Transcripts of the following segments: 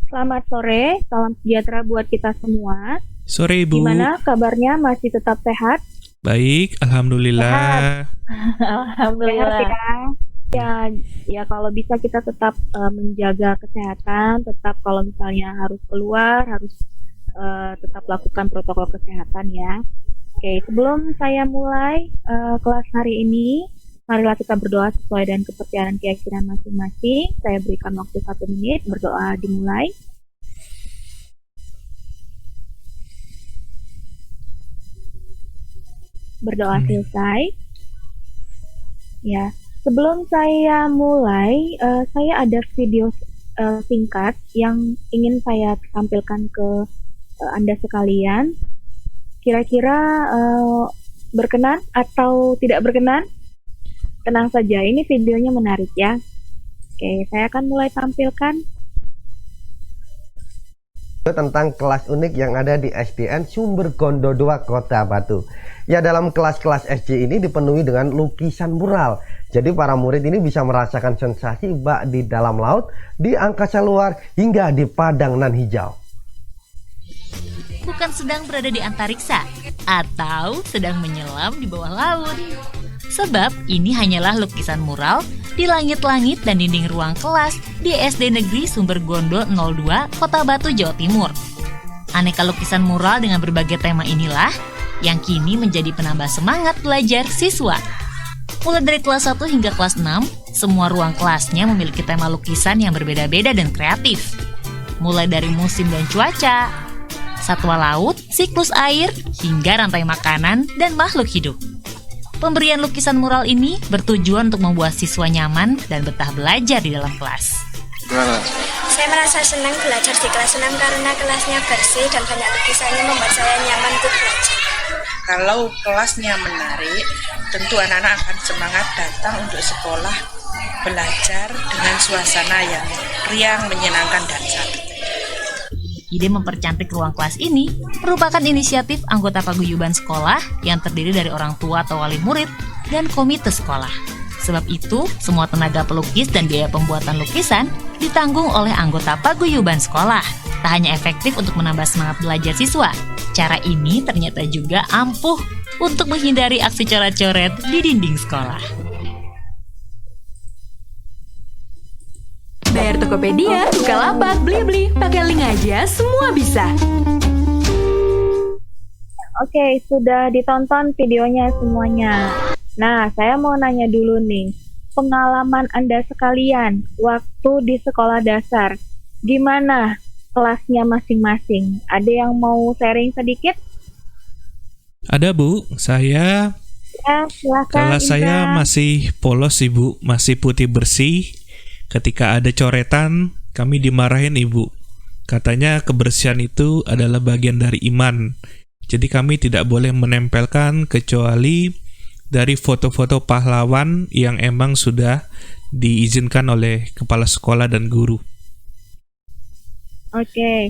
Selamat sore, salam sejahtera buat kita semua. Sore Ibu. Gimana kabarnya? Masih tetap sehat? Baik, Sehat. Alhamdulillah. Sehat Alhamdulillah. ya. Ya, ya kalau bisa kita tetap menjaga kesehatan, tetap kalau misalnya harus keluar, harus tetap lakukan protokol kesehatan ya. Oke, sebelum saya mulai kelas hari ini, marilah kita berdoa sesuai dengan kepercayaan keyakinan masing-masing. Saya berikan waktu 1 menit, berdoa dimulai. Berdoa selesai. Ya, sebelum saya mulai, saya ada video singkat yang ingin saya tampilkan ke Anda sekalian. Kira-kira berkenan atau tidak berkenan? Tenang saja, ini videonya menarik ya. Oke, saya akan mulai tampilkan. Tentang kelas unik yang ada di SDN Sumber Gondo 2 Kota Batu. Ya, dalam kelas-kelas SD ini dipenuhi dengan lukisan mural. Jadi para murid ini bisa merasakan sensasi bak di dalam laut, di angkasa luar, hingga di padang nan hijau. Bukan sedang berada di antariksa atau sedang menyelam di bawah laut. Sebab ini hanyalah lukisan mural di langit-langit dan dinding ruang kelas di SD Negeri Sumber Gondo 02, Kota Batu, Jawa Timur. Aneka lukisan mural dengan berbagai tema inilah yang kini menjadi penambah semangat belajar siswa. Mulai dari kelas 1 hingga kelas 6, semua ruang kelasnya memiliki tema lukisan yang berbeda-beda dan kreatif. Mulai dari musim dan cuaca, satwa laut, siklus air, hingga rantai makanan dan makhluk hidup. Pemberian lukisan mural ini bertujuan untuk membuat siswa nyaman dan betah belajar di dalam kelas. Saya merasa senang belajar di kelas 6 karena kelasnya bersih dan banyak lukisannya membuat saya nyaman untuk belajar. Kalau kelasnya menarik, tentu anak-anak akan semangat datang untuk sekolah, belajar dengan suasana yang riang, menyenangkan dan santai. Ide mempercantik ruang kelas ini merupakan inisiatif anggota paguyuban sekolah yang terdiri dari orang tua atau wali murid dan komite sekolah. Sebab itu, semua tenaga pelukis dan biaya pembuatan lukisan ditanggung oleh anggota paguyuban sekolah. Tak hanya efektif untuk menambah semangat belajar siswa, cara ini ternyata juga ampuh untuk menghindari aksi coret-coret di dinding sekolah. Bayar Tokopedia, Bukalapak, Blibli, pakai link aja, semua bisa. Oke, sudah ditonton videonya semuanya. Nah, saya mau nanya dulu nih, pengalaman Anda sekalian waktu di sekolah dasar, gimana kelasnya masing-masing? Ada yang mau sharing sedikit? Ada Bu, saya Ya, silakan. kelas saya Indra. masih polos Ibu, masih putih bersih. Ketika ada coretan, kami dimarahin Ibu. Katanya kebersihan itu adalah bagian dari iman. Jadi kami tidak boleh menempelkan kecuali dari foto-foto pahlawan yang emang sudah diizinkan oleh kepala sekolah dan guru. Oke.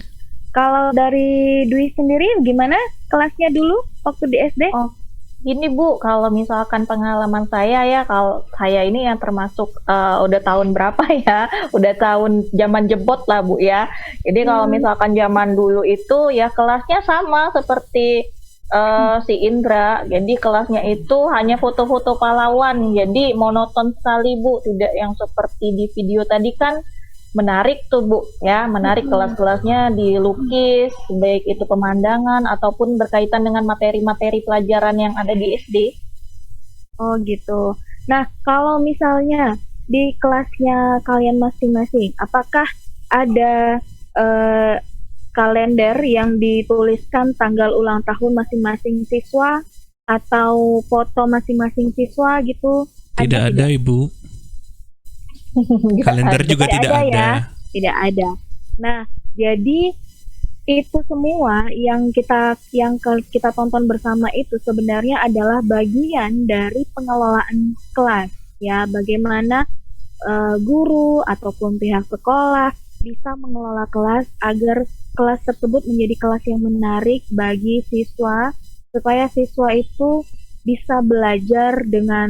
Kalau dari Dwi sendiri gimana kelasnya dulu waktu di SD? Oh, gini Bu, kalau misalkan pengalaman saya ya, kalau saya ini yang termasuk udah tahun berapa ya, udah tahun zaman jebot lah Bu ya. Jadi kalau misalkan zaman dulu itu ya kelasnya sama seperti si Indra. Jadi kelasnya itu hanya foto-foto pahlawan, jadi monoton sekali Bu, tidak yang seperti di video tadi kan. Menarik tuh Bu ya, menarik kelas-kelasnya dilukis, baik itu pemandangan ataupun berkaitan dengan materi-materi pelajaran yang ada di SD. Oh gitu. Nah, kalau misalnya di kelasnya kalian masing-masing, apakah ada kalender yang dituliskan tanggal ulang tahun masing-masing siswa atau foto masing-masing siswa gitu? Tidak ada Ibu. Kalender juga tidak ada. Ya, tidak ada. Nah, jadi itu semua yang kita tonton bersama itu sebenarnya adalah bagian dari pengelolaan kelas ya, bagaimana guru ataupun pihak sekolah bisa mengelola kelas agar kelas tersebut menjadi kelas yang menarik bagi siswa, supaya siswa itu bisa belajar dengan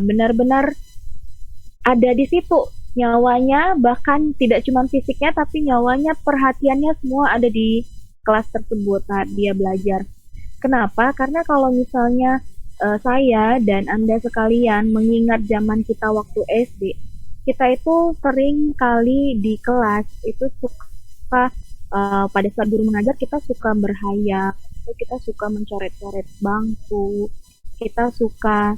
benar-benar ada di situ nyawanya, bahkan tidak cuma fisiknya tapi nyawanya, perhatiannya semua ada di kelas tersebut saat dia belajar. Kenapa? Karena kalau misalnya saya dan Anda sekalian mengingat zaman kita waktu SD, kita itu sering kali di kelas itu suka pada saat guru mengajar kita suka berhayal, kita suka mencoret-coret bangku, kita suka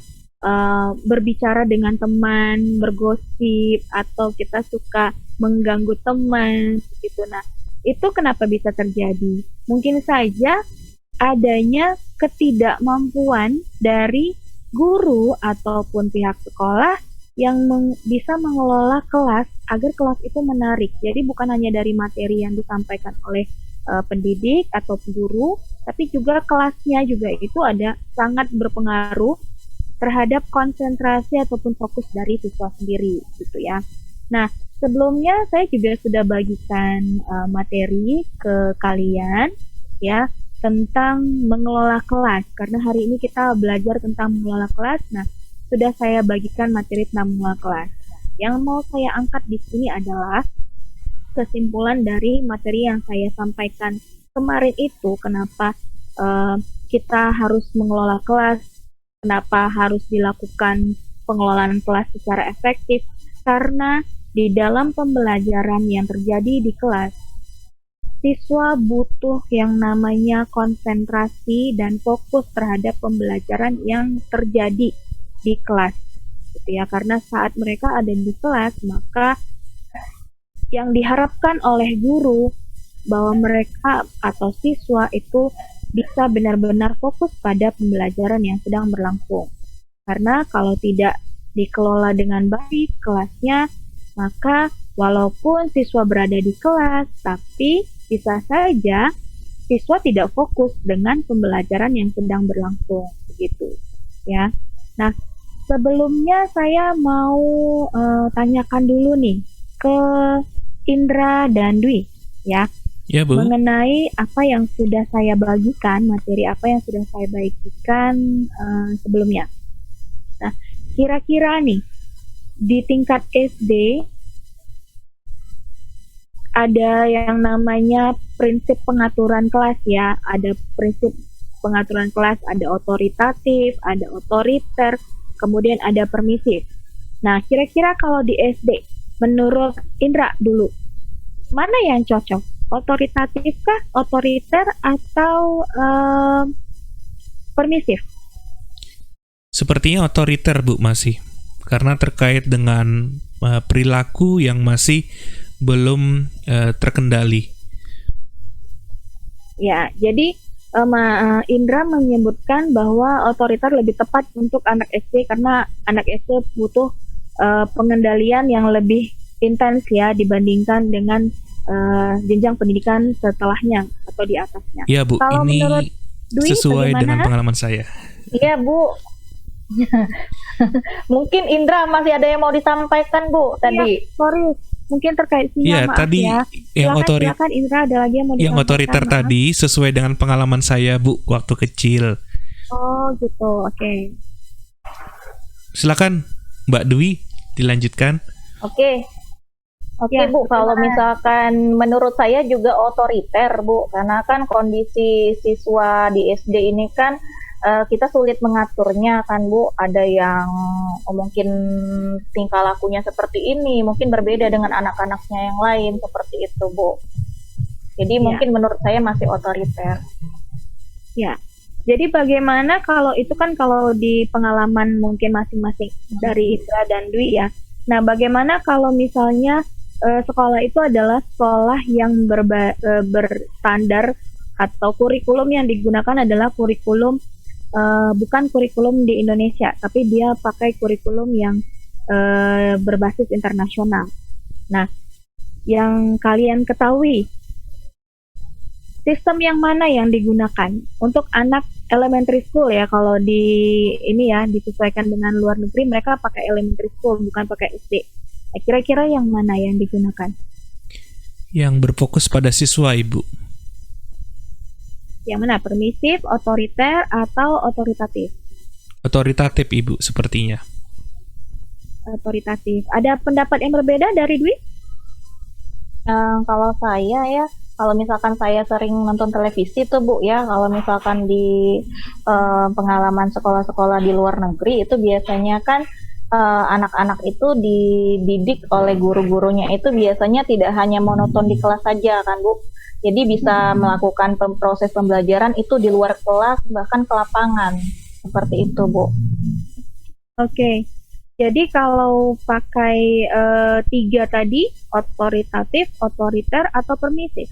berbicara dengan teman, bergosip, atau kita suka mengganggu teman, gitu. Nah, itu kenapa bisa terjadi? Mungkin saja adanya ketidakmampuan dari guru ataupun pihak sekolah yang bisa mengelola kelas agar kelas itu menarik. Jadi bukan hanya dari materi yang disampaikan oleh pendidik atau guru, tapi juga kelasnya juga itu ada sangat berpengaruh terhadap konsentrasi ataupun fokus dari siswa sendiri, gitu ya. Nah, sebelumnya saya juga sudah bagikan materi ke kalian, ya, tentang mengelola kelas. Karena hari ini kita belajar tentang mengelola kelas. Nah, sudah saya bagikan materi tentang mengelola kelas. Yang mau saya angkat di sini adalah kesimpulan dari materi yang saya sampaikan kemarin itu. Kenapa kita harus mengelola kelas? Kenapa harus dilakukan pengelolaan kelas secara efektif? Karena di dalam pembelajaran yang terjadi di kelas, siswa butuh yang namanya konsentrasi dan fokus terhadap pembelajaran yang terjadi di kelas. Gitu ya, karena saat mereka ada di kelas, maka yang diharapkan oleh guru bahwa mereka atau siswa itu bisa benar-benar fokus pada pembelajaran yang sedang berlangsung. Karena kalau tidak dikelola dengan baik kelasnya, maka walaupun siswa berada di kelas, tapi bisa saja siswa tidak fokus dengan pembelajaran yang sedang berlangsung, begitu ya. Nah, sebelumnya saya mau tanyakan dulu nih ke Indra dan Dwi, ya. Ya, Bu. Mengenai apa yang sudah saya bagikan, materi apa yang sudah saya bagikan sebelumnya. Nah, kira-kira nih, di tingkat SD, ada yang namanya prinsip pengaturan kelas ya. Ada prinsip pengaturan kelas, ada otoritatif, ada otoriter, kemudian ada permisif. Nah, kira-kira kalau di SD, menurut Indra dulu, mana yang cocok? Otoritatif kah, otoriter, atau permisif? Sepertinya otoriter, Bu, masih. Karena terkait dengan perilaku yang masih belum terkendali. Ya, jadi Indra menyebutkan bahwa otoriter lebih tepat untuk anak SD karena anak SD butuh pengendalian yang lebih intens ya dibandingkan dengan jenjang pendidikan setelahnya atau di atasnya. Ya, Bu, kalau ini Dwi, sesuai bagaimana? dengan pengalaman saya. Iya, Bu. Mungkin Indra masih ada yang mau disampaikan, Bu, tadi. Ya, sorry, mungkin terkait sinyal, Iya, maaf tadi ya. Silakan Indra, ada lagi yang mau yang disampaikan? otoriter Maaf. tadi sesuai dengan pengalaman saya, Bu, waktu kecil. Oh, gitu. Oke. Silakan, Mbak Dwi, dilanjutkan. Oke, Ya, Bu, kalau misalkan menurut saya juga otoriter, Bu, karena kan kondisi siswa di SD ini kan kita sulit mengaturnya kan, Bu. Ada yang mungkin tingkah lakunya seperti ini, mungkin berbeda dengan anak-anaknya yang lain, seperti itu, Bu. Jadi mungkin menurut saya masih otoriter. Ya. Jadi bagaimana kalau itu kan kalau di pengalaman mungkin masing-masing dari Indra dan Dwi ya. Nah, bagaimana kalau misalnya sekolah itu adalah sekolah yang berstandar atau kurikulum yang digunakan adalah kurikulum bukan kurikulum di Indonesia, tapi dia pakai kurikulum yang berbasis internasional. Nah, yang kalian ketahui, sistem yang mana yang digunakan untuk anak elementary school ya? Kalau di ini ya disesuaikan dengan luar negeri, mereka pakai elementary school bukan pakai SD. Kira-kira yang mana yang digunakan? Yang berfokus pada siswa, Ibu. Yang mana? Permisif, otoriter, atau otoritatif? Otoritatif, Ibu, sepertinya. otoritatif. Ada pendapat yang berbeda dari Dwi? Kalau saya ya, kalau misalkan saya sering nonton televisi tuh Bu ya, kalau misalkan di pengalaman sekolah-sekolah di luar negeri itu biasanya kan anak-anak itu dididik oleh guru-gurunya itu biasanya tidak hanya monoton di kelas saja kan Bu. Jadi bisa melakukan proses pembelajaran itu di luar kelas bahkan ke lapangan. Seperti itu Bu. Oke. Jadi kalau pakai 3 tadi, otoritatif, otoriter, atau permisif?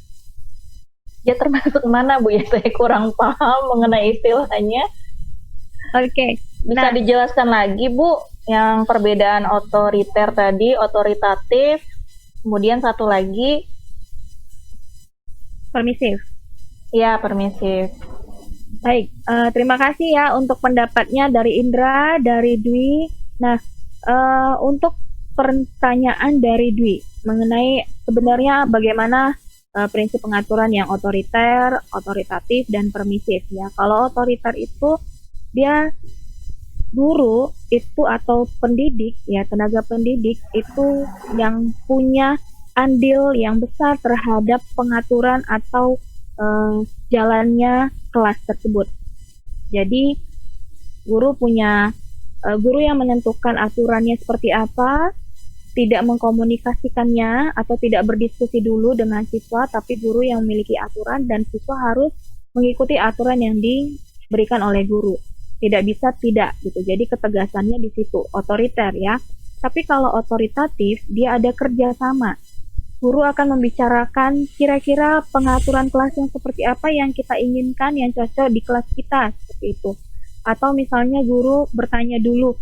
Ya termasuk mana Bu ya? Saya kurang paham mengenai istilahnya. Oke. Bisa dijelaskan lagi Bu yang perbedaan otoriter tadi, otoritatif, kemudian satu lagi Permisif. ya permisif. Baik, terima kasih ya untuk pendapatnya dari Indra, dari Dwi. Nah, untuk pertanyaan dari Dwi mengenai sebenarnya bagaimana prinsip pengaturan yang otoriter, otoritatif, dan permisif ya. Kalau otoriter itu dia guru itu atau pendidik ya, tenaga pendidik itu yang punya andil yang besar terhadap pengaturan atau jalannya kelas tersebut. Jadi guru yang menentukan aturannya seperti apa, tidak mengkomunikasikannya atau tidak berdiskusi dulu dengan siswa, tapi guru yang memiliki aturan dan siswa harus mengikuti aturan yang diberikan oleh guru. Tidak bisa tidak gitu. Jadi ketegasannya di situ, otoriter ya. Tapi kalau otoritatif, dia ada kerjasama. Guru akan membicarakan kira-kira pengaturan kelas yang seperti apa yang kita inginkan, yang cocok di kelas kita, seperti itu. Atau misalnya guru bertanya dulu,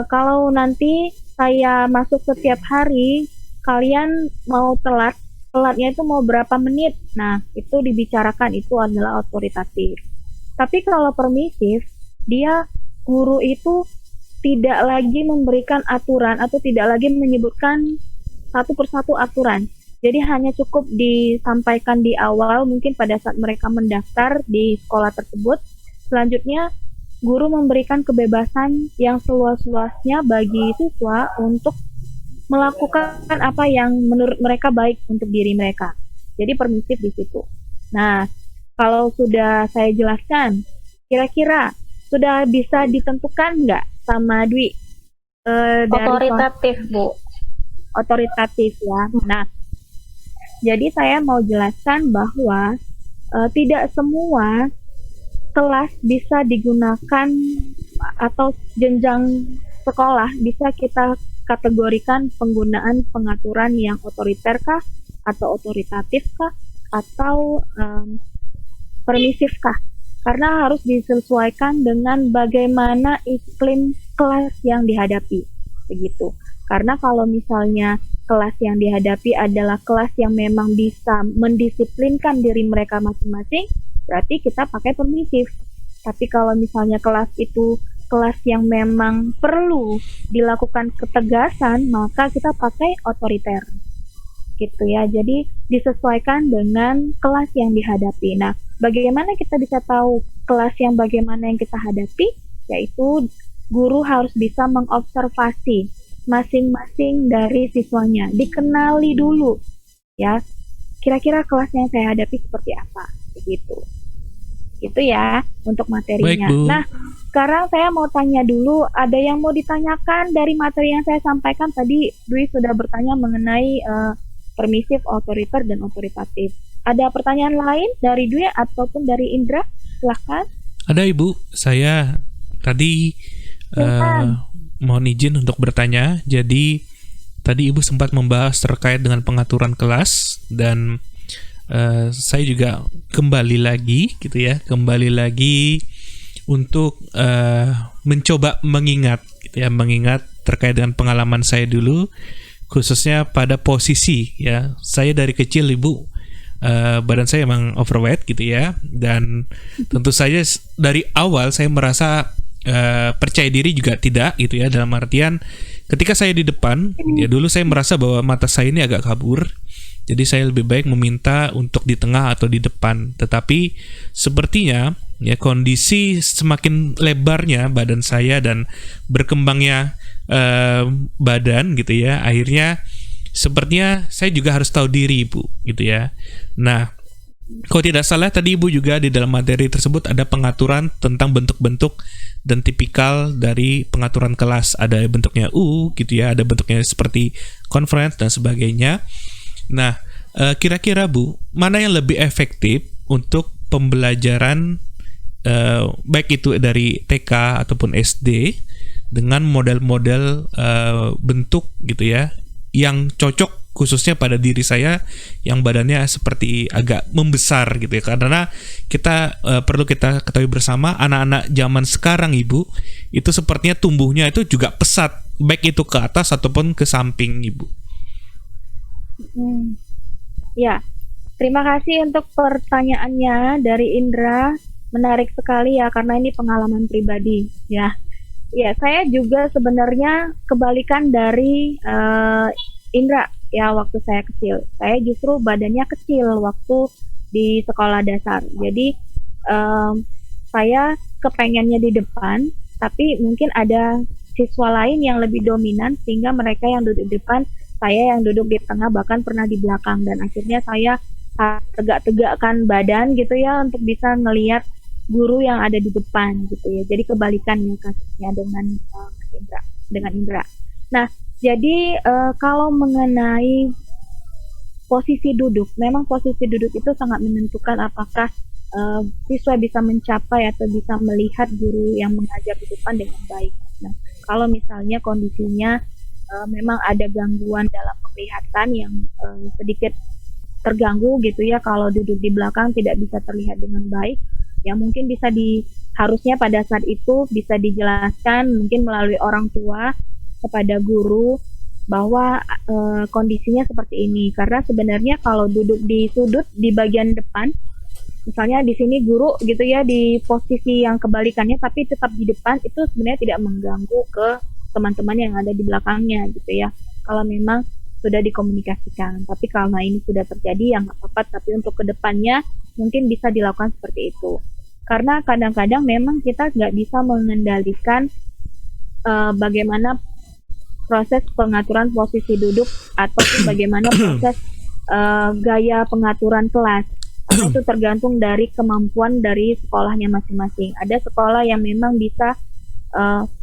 kalau nanti saya masuk setiap hari, kalian mau telatnya itu mau berapa menit? Nah, itu dibicarakan, itu adalah otoritatif. Tapi kalau permisif, guru itu tidak lagi memberikan aturan atau tidak lagi menyebutkan satu persatu aturan. Jadi hanya cukup disampaikan di awal, mungkin pada saat mereka mendaftar di sekolah tersebut. Selanjutnya, guru memberikan kebebasan yang seluas-luasnya bagi siswa untuk melakukan apa yang menurut mereka baik untuk diri mereka. Jadi permisif di situ. Nah, kalau sudah saya jelaskan, kira-kira sudah bisa ditentukan nggak sama Dwi? Otoritatif Bu. Otoritatif ya. Nah, jadi saya mau jelaskan bahwa tidak semua kelas bisa digunakan atau jenjang sekolah bisa kita kategorikan penggunaan pengaturan yang otoriter kah atau otoritatif kah atau permisif kah, karena harus disesuaikan dengan bagaimana iklim kelas yang dihadapi begitu. Karena kalau misalnya kelas yang dihadapi adalah kelas yang memang bisa mendisiplinkan diri mereka masing-masing, berarti kita pakai permisif. Tapi kalau misalnya kelas itu kelas yang memang perlu dilakukan ketegasan, maka kita pakai otoriter. Gitu ya. Jadi disesuaikan dengan kelas yang dihadapi. Nah, bagaimana kita bisa tahu kelas yang bagaimana yang kita hadapi? Yaitu guru harus bisa mengobservasi masing-masing dari siswanya, dikenali dulu ya, kira-kira kelas yang saya hadapi seperti apa, begitu. Itu ya untuk materinya. Baik, Bu. Nah, sekarang saya mau tanya dulu, ada yang mau ditanyakan dari materi yang saya sampaikan tadi? Dwi sudah bertanya mengenai permisif, otoriter, dan otoritatif. Ada pertanyaan lain dari Dwi ataupun dari Indra? Silahkan. Ada Ibu, saya tadi mohon izin untuk bertanya. Jadi tadi Ibu sempat membahas terkait dengan pengaturan kelas dan saya juga kembali lagi untuk mencoba mengingat terkait dengan pengalaman saya dulu, khususnya pada posisi ya. Saya dari kecil Ibu, badan saya emang overweight gitu ya, dan tentu saja dari awal saya merasa percaya diri juga tidak gitu ya, dalam artian ketika saya di depan ya, dulu saya merasa bahwa mata saya ini agak kabur, jadi saya lebih baik meminta untuk di tengah atau di depan. Tetapi sepertinya Ya, kondisi semakin lebarnya badan saya dan berkembangnya badan gitu ya, akhirnya sepertinya saya juga harus tahu diri, Ibu, gitu ya. Nah, kalau tidak salah tadi Ibu juga di dalam materi tersebut ada pengaturan tentang bentuk-bentuk dan tipikal dari pengaturan kelas. Ada bentuknya U gitu ya, ada bentuknya seperti conference dan sebagainya. Nah, kira-kira Bu, mana yang lebih efektif untuk pembelajaran baik itu dari TK ataupun SD dengan model-model bentuk gitu ya yang cocok khususnya pada diri saya yang badannya seperti agak membesar gitu ya, karena kita perlu kita ketahui bersama anak-anak zaman sekarang Ibu itu sepertinya tumbuhnya itu juga pesat baik itu ke atas ataupun ke samping Ibu. Ya, terima kasih untuk pertanyaannya dari Indra, menarik sekali ya karena ini pengalaman pribadi ya. Ya, saya juga sebenarnya kebalikan dari Indra ya waktu saya kecil. Saya justru badannya kecil waktu di sekolah dasar. Jadi saya kepengennya di depan, tapi mungkin ada siswa lain yang lebih dominan sehingga mereka yang duduk di depan, saya yang duduk di tengah, bahkan pernah di belakang, dan akhirnya saya tegak-tegakkan badan gitu ya untuk bisa ngelihat guru yang ada di depan gitu ya. Jadi kebalikannya kasusnya dengan Indra. Nah, jadi kalau mengenai posisi duduk, memang posisi duduk itu sangat menentukan apakah siswa bisa mencapai atau bisa melihat guru yang mengajar di depan dengan baik. Nah, kalau misalnya kondisinya memang ada gangguan dalam penglihatan yang sedikit terganggu gitu ya, kalau duduk di belakang tidak bisa terlihat dengan baik, ya mungkin harusnya pada saat itu bisa dijelaskan mungkin melalui orang tua kepada guru bahwa kondisinya seperti ini. Karena sebenarnya kalau duduk di sudut di bagian depan, misalnya di sini guru gitu ya di posisi yang kebalikannya tapi tetap di depan, itu sebenarnya tidak mengganggu ke teman-teman yang ada di belakangnya gitu ya, kalau memang sudah dikomunikasikan. Tapi karena ini sudah terjadi ya nggak apa-apa, tapi untuk kedepannya mungkin bisa dilakukan seperti itu. Karena kadang-kadang memang kita nggak bisa mengendalikan bagaimana proses pengaturan posisi duduk ataupun bagaimana proses gaya pengaturan kelas. Karena itu tergantung dari kemampuan dari sekolahnya masing-masing. Ada sekolah yang memang bisa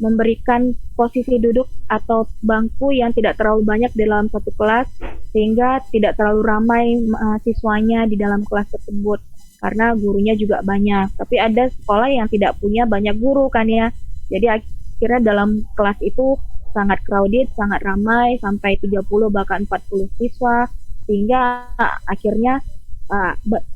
memberikan posisi duduk atau bangku yang tidak terlalu banyak di dalam satu kelas sehingga tidak terlalu ramai siswanya di dalam kelas tersebut karena gurunya juga banyak. Tapi ada sekolah yang tidak punya banyak guru kan ya, jadi akhirnya dalam kelas itu sangat crowded, sangat ramai sampai 30 bahkan 40 siswa sehingga akhirnya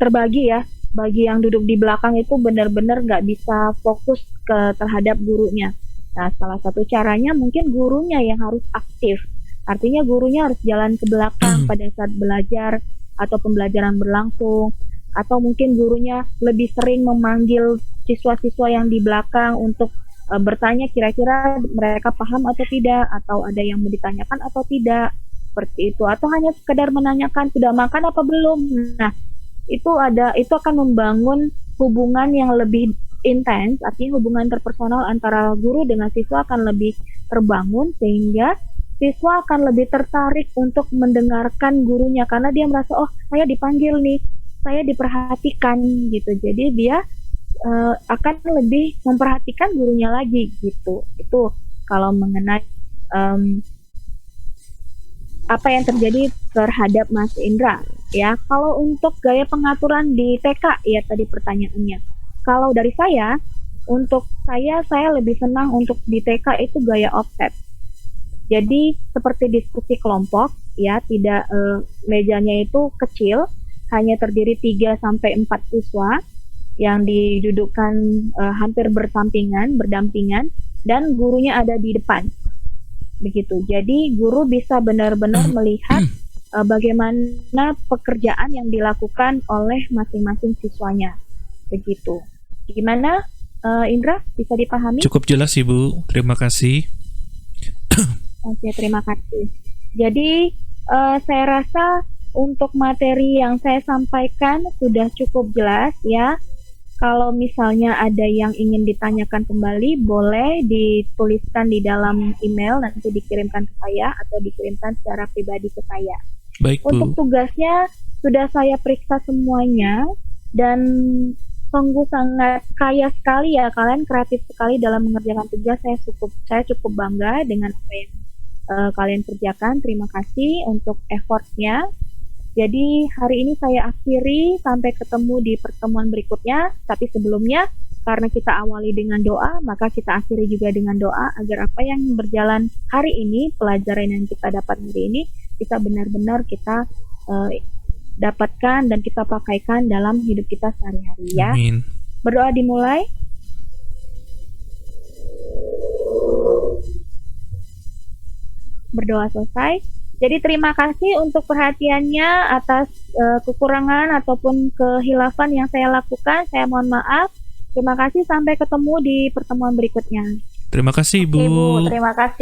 terbagi ya, bagi yang duduk di belakang itu benar-benar nggak bisa fokus terhadap gurunya. Nah, salah satu caranya mungkin gurunya yang harus aktif. Artinya gurunya harus jalan ke belakang pada saat belajar atau pembelajaran berlangsung. Atau mungkin gurunya lebih sering memanggil siswa-siswa yang di belakang untuk bertanya kira-kira mereka paham atau tidak, atau ada yang mau ditanyakan atau tidak, seperti itu. Atau hanya sekedar menanyakan sudah makan apa belum. Nah, itu akan membangun hubungan yang lebih intens, artinya hubungan interpersonal antara guru dengan siswa akan lebih terbangun sehingga siswa akan lebih tertarik untuk mendengarkan gurunya karena dia merasa oh saya dipanggil nih, saya diperhatikan gitu. Jadi dia akan lebih memperhatikan gurunya lagi gitu. Itu kalau mengenai apa yang terjadi terhadap Mas Indra ya. Kalau untuk gaya pengaturan di TK ya tadi pertanyaannya. Kalau dari saya, untuk saya lebih senang untuk di TK itu gaya offset. Jadi seperti diskusi kelompok ya, tidak mejanya itu kecil, hanya terdiri 3-4 siswa yang didudukkan hampir berdampingan dan gurunya ada di depan. Begitu. Jadi guru bisa benar-benar melihat bagaimana pekerjaan yang dilakukan oleh masing-masing siswanya. Begitu. Gimana Indra, bisa dipahami? Cukup jelas Ibu, terima kasih. Oke, terima kasih. Jadi saya rasa untuk materi yang saya sampaikan sudah cukup jelas ya. Kalau misalnya ada yang ingin ditanyakan kembali, boleh dituliskan di dalam email, nanti dikirimkan ke saya atau dikirimkan secara pribadi ke saya. Baik, Untuk Bu. tugasnya sudah saya periksa semuanya dan sungguh sangat kaya sekali ya, kalian kreatif sekali dalam mengerjakan tugas. Saya cukup bangga dengan apa yang kalian kerjakan. Terima kasih untuk effortnya. Jadi hari ini saya akhiri, sampai ketemu di pertemuan berikutnya. Tapi sebelumnya, karena kita awali dengan doa, maka kita akhiri juga dengan doa agar apa yang berjalan hari ini, pelajaran yang kita dapat hari ini, bisa benar-benar kita dapatkan dan kita pakaikan dalam hidup kita sehari-hari ya. Amin. Berdoa dimulai. Berdoa selesai. Jadi terima kasih untuk perhatiannya atas kekurangan ataupun kehilafan yang saya lakukan. Saya mohon maaf. Terima kasih, sampai ketemu di pertemuan berikutnya. Terima kasih, Ibu. Ibu, terima kasih.